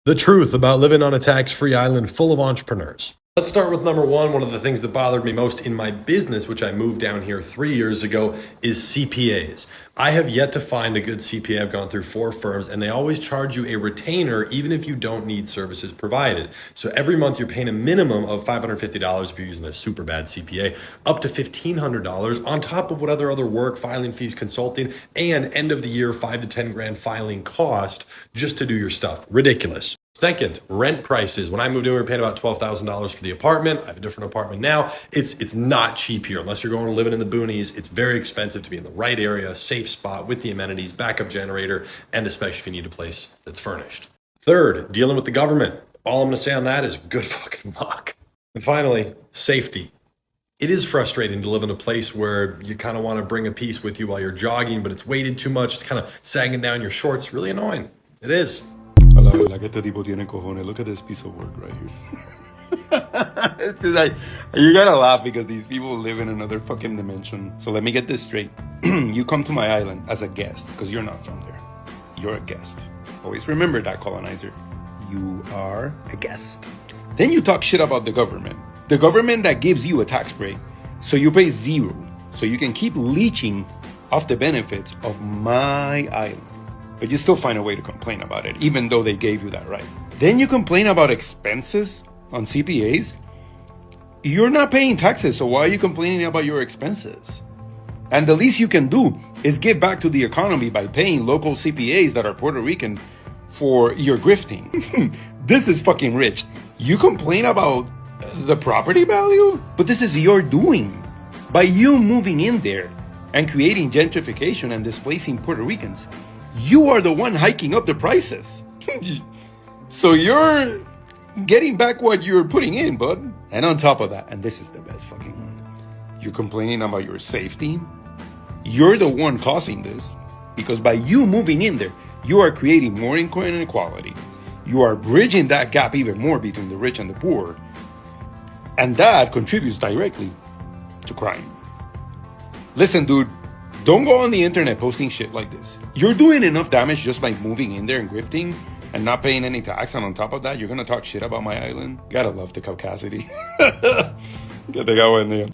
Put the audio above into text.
The truth about living on a tax-free island full of entrepreneurs. Let's start with number one of the things that bothered me most in my business, which I moved down here 3 years ago, is CPAs. I have yet to find a good CPA. I've gone through 4 firms and they always charge you a retainer even if you don't need services provided. So every month you're paying a minimum of $550 if you're using a super bad CPA, up to $1,500 on top of what other work, filing fees, consulting, and end of the year 5 to 10 grand filing cost just to do your stuff. Ridiculous. Second, rent prices. When I moved in, we were paying about $12,000 for the apartment. I have a different apartment now. It's not cheap here. Unless you're going to living in the boonies, it's very expensive to be in the right area, safe spot with the amenities, backup generator, and especially if you need a place that's furnished. Third, dealing with the government. All I'm going to say on that is good fucking luck. And finally, safety. It is frustrating to live in a place where you kind of want to bring a piece with you while you're jogging, but it's weighted too much. It's kind of sagging down your shorts. Really annoying. It is. Like este tipo tiene cojones. Look at this piece of work right here. You gotta laugh because these people live in another fucking dimension. So let me get this straight. You come to my island as a guest because you're not from there. You're a guest. Always remember that, colonizer. You are a guest. Then you talk shit about the government. The government that gives you a tax break. So you pay zero. So you can keep leeching off the benefits of my island. But you still find a way to complain about it, even though they gave you that right. Then you complain about expenses on CPAs. You're not paying taxes, so why are you complaining about your expenses? And the least you can do is give back to the economy by paying local CPAs that are Puerto Rican for your grifting. This is fucking rich. You complain about the property value? But this is your doing. By you moving in there and creating gentrification and displacing Puerto Ricans, you are the one hiking up the prices. So you're getting back what you're putting in, bud. And on top of that, and this is the best fucking one, you're complaining about your safety. You're the one causing this because by you moving in there, you are creating more income inequality. You are bridging that gap even more between the rich and the poor. And that contributes directly to crime. Listen, dude. Don't go on the internet posting shit like this. You're doing enough damage just by moving in there and grifting and not paying any tax. And on top of that, you're going to talk shit about my island. Gotta love the caucasity. Que te cago en Dios.